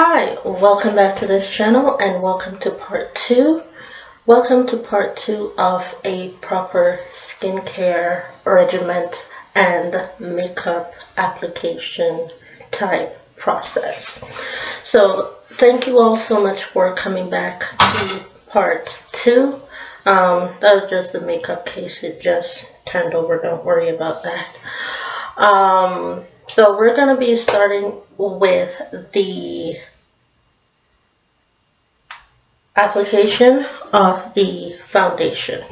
Hi, welcome back to this channel and welcome to part 2. Welcome to part 2 of a proper skincare regimen and makeup application type process. So thank you all so much for coming back to part 2. That was just a makeup case, it just turned over, don't worry about that. So we're going to be starting with the application of the foundation.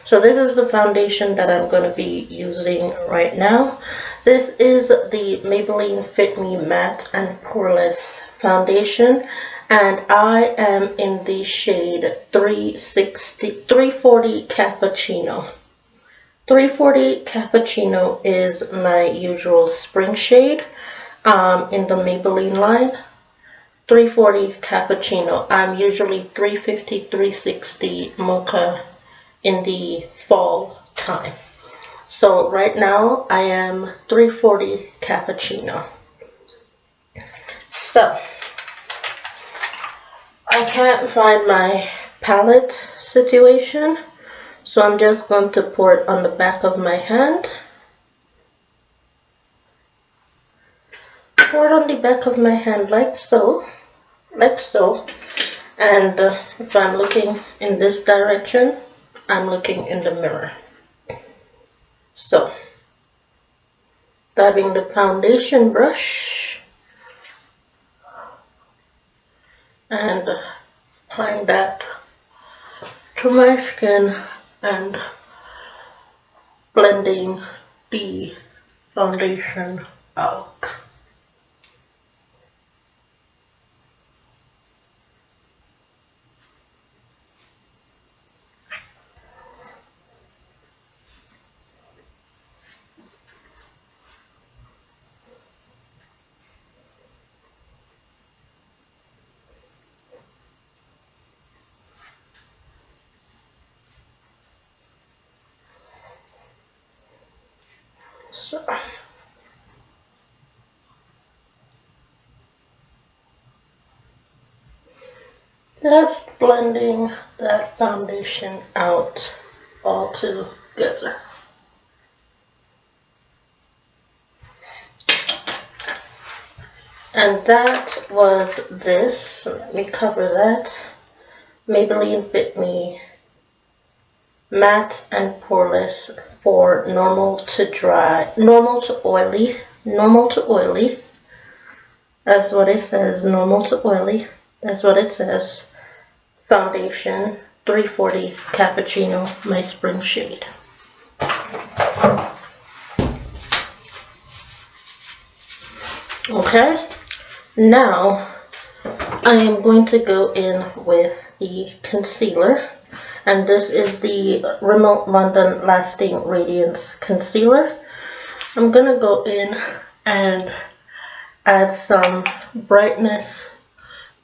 So this is the foundation that I'm going to be using right now. This is the Maybelline Fit Me Matte and Poreless Foundation, and I am in the shade 340 Cappuccino. 340 Cappuccino is my usual spring shade in the Maybelline line. 340 Cappuccino. I'm usually 350, 360 Mocha in the fall time. So right now I am 340 Cappuccino. So I can't find my palette situation. So I'm just going to pour it on the back of my hand. Pour it on the back of my hand like so. And if I'm looking in this direction, I'm looking in the mirror. So, dabbing the foundation brush and applying that to my skin and blending the foundation out. So, just blending that foundation out all together. And that was this. Let me cover that. Maybelline Fit Me Matte and Poreless for normal to dry, normal to oily. That's what it says, normal to oily. That's what it says. Foundation 340 Cappuccino, my spring shade. Okay, now I am going to go in with the concealer, and this is the Rimmel London Lasting Radiance Concealer. I'm gonna go in and add some brightness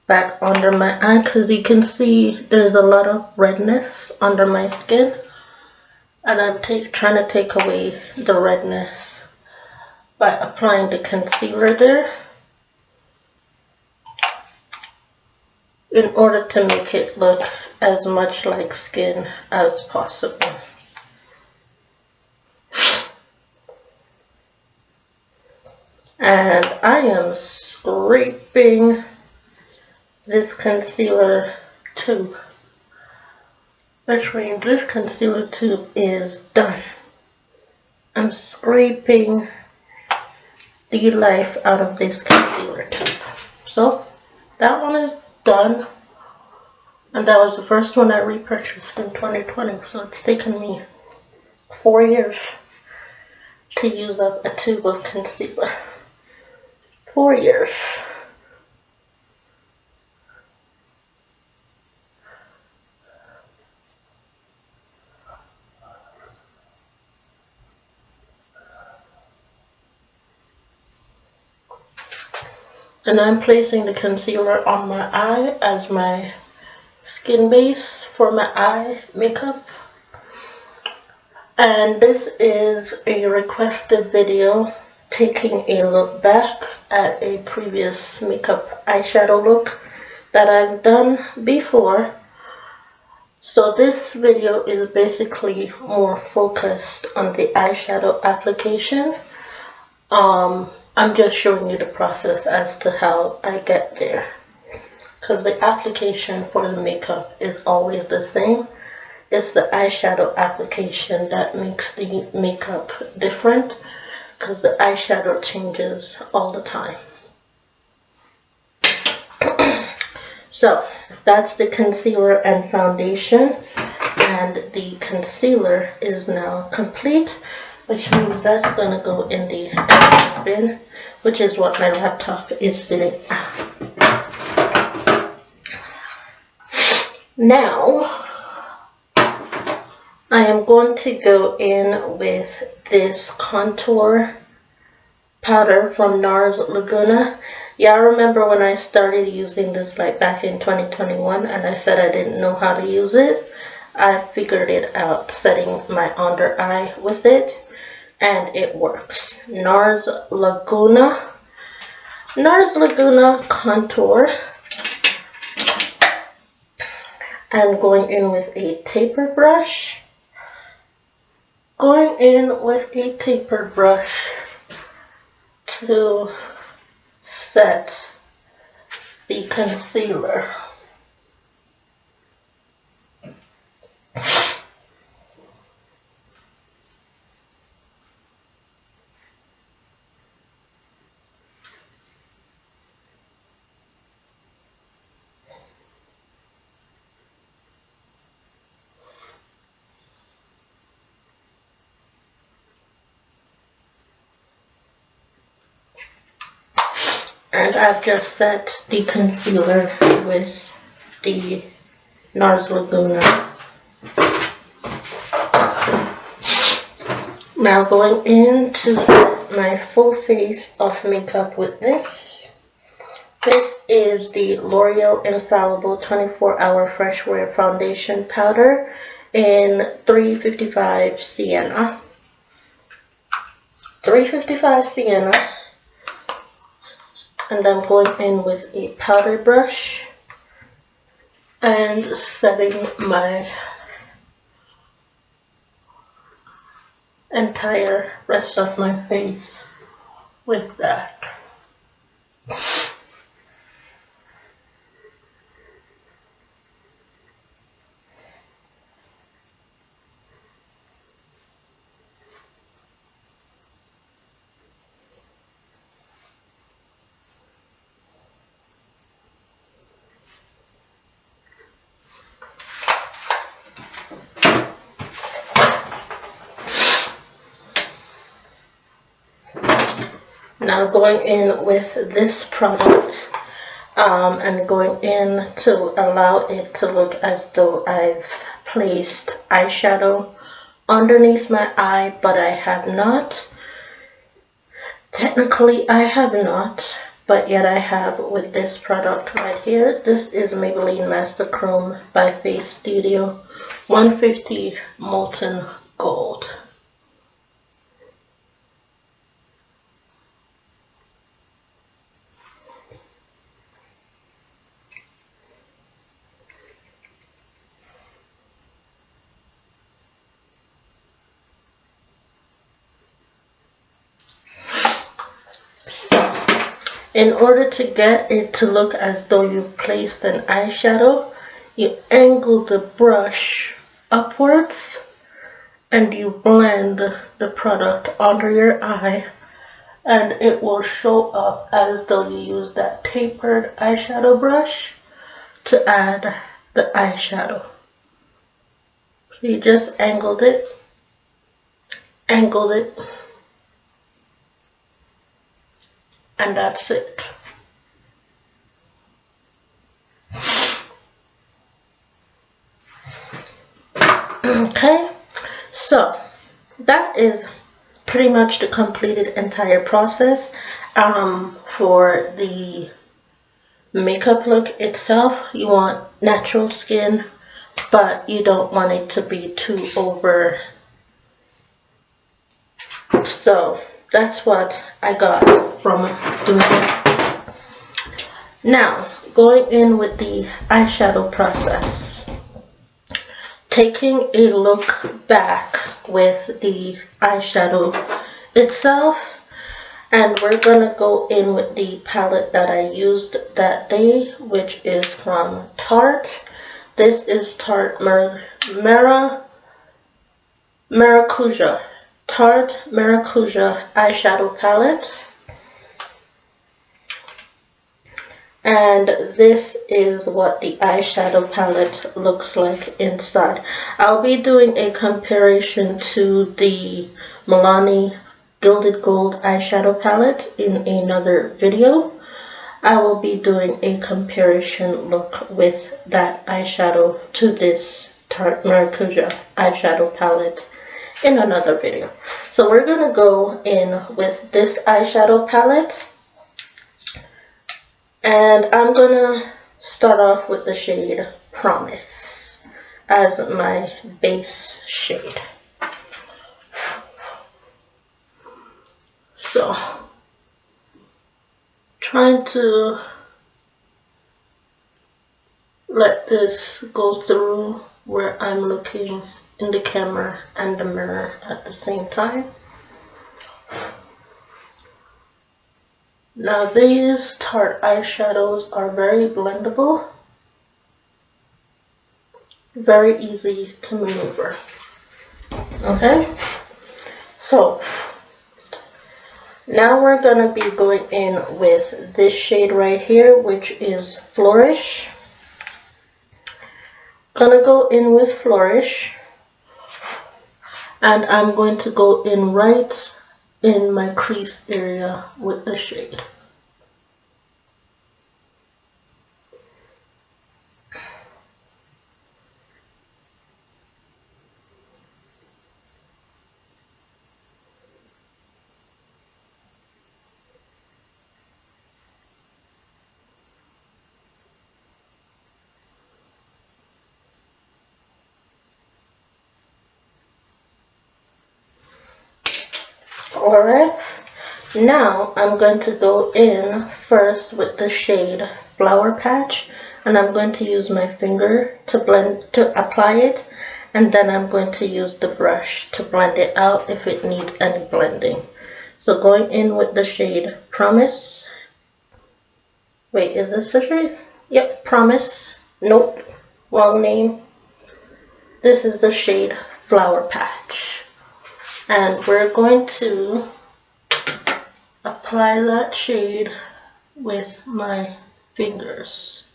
back under my eye, because you can see there's a lot of redness under my skin, and I'm trying to take away the redness by applying the concealer there in order to make it look as much like skin as possible. And I am scraping this concealer tube, which means this concealer tube is done. I'm scraping the life out of this concealer tube. So that one is done, and that was the first one I repurchased in 2020, so it's taken me 4 years to use up a tube of concealer. 4 years. And I'm placing the concealer on my eye as my skin base for my eye makeup. And this is a requested video taking a look back at a previous makeup eyeshadow look that I've done before. So this video is basically more focused on the eyeshadow application. I'm just showing you the process as to how I get there, because the application for the makeup is always the same. It's the eyeshadow application that makes the makeup different, because the eyeshadow changes all the time. So that's the concealer and foundation, and the concealer is now complete, which means that's gonna go in the garbage bin, which is what my laptop is sitting at. Now I am going to go in with this contour powder from NARS Laguna. Yeah, I remember when I started using this like back in 2021 and I said I didn't know how to use it. I figured it out setting my under eye with it, and it works. NARS Laguna contour. And going in with a taper brush. Going in with a taper brush to set the concealer. And I've just set the concealer with the NARS Laguna. Now going in to set my full face of makeup with this. This is the L'Oreal Infallible 24-Hour Fresh Wear Foundation Powder in 355 Sienna. 355 Sienna. And I'm going in with a powder brush and setting my entire rest of my face with that. Now going in with this product and going in to allow it to look as though I've placed eyeshadow underneath my eye, but I have not. Technically I have not, but yet I have with this product right here. This is Maybelline Master Chrome by Face Studio 150 Molten Gold. In order to get it to look as though you placed an eyeshadow, you angle the brush upwards and you blend the product under your eye, and it will show up as though you used that tapered eyeshadow brush to add the eyeshadow. So you just angled it, and that's it. Okay, so that is pretty much the completed entire process for the makeup look itself. You want natural skin, but you don't want it to be too over. So that's what I got from doing this. Now, going in with the eyeshadow process. Taking a look back with the eyeshadow itself, and we're gonna go in with the palette that I used that day, which is from Tarte. This is Tarte Maracuja. Tarte Maracuja eyeshadow palette. And this is what the eyeshadow palette looks like inside. I'll be doing a comparison to the Milani Gilded Gold eyeshadow palette in another video. I will be doing a comparison look with that eyeshadow to this Tarte Maracuja eyeshadow palette in another video. So we're going to go in with this eyeshadow palette. And I'm gonna start off with the shade Promise as my base shade. So, trying to let this go through where I'm looking in the camera and the mirror at the same time. Now these Tarte eyeshadows are very blendable, very easy to maneuver. Okay, so now we're gonna be going in with this shade right here, which is Flourish. Gonna go in with Flourish, and I'm going to go in right in my crease area with the shade. Alright, now I'm going to go in first with the shade Flower Patch, and I'm going to use my finger to apply it, and then I'm going to use the brush to blend it out if it needs any blending. So going in with the shade Promise. Wait, is this the shade? Yep, Promise. Nope, wrong name. This is the shade Flower Patch. And we're going to apply that shade with my fingers.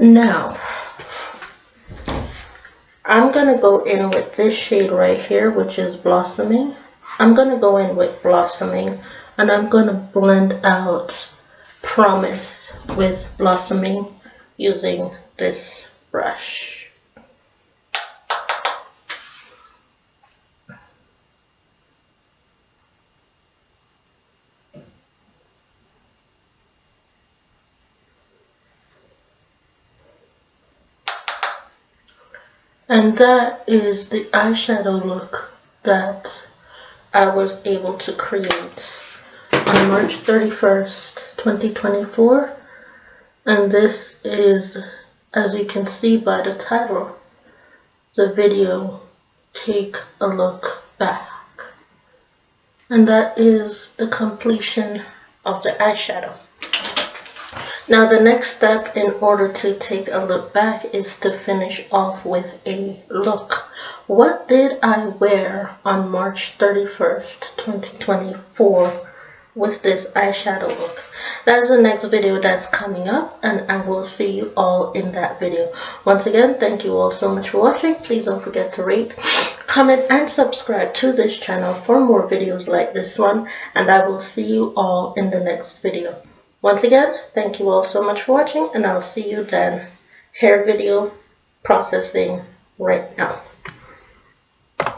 Now, I'm going to go in with this shade right here, which is Blossoming. I'm going to go in with Blossoming, and I'm going to blend out Promise with Blossoming using this brush. And that is the eyeshadow look that I was able to create on March 31st, 2024. And this is, as you can see by the title, the video, Take a Look Back. And that is the completion of the eyeshadow. Now the next step in order to take a look back is to finish off with a look. What did I wear on March 31st, 2024 with this eyeshadow look? That's the next video that's coming up, and I will see you all in that video. Once again, thank you all so much for watching. Please don't forget to rate, comment, and subscribe to this channel for more videos like this one, and I will see you all in the next video. Once again, thank you all so much for watching, and I'll see you then. hair video processing right now.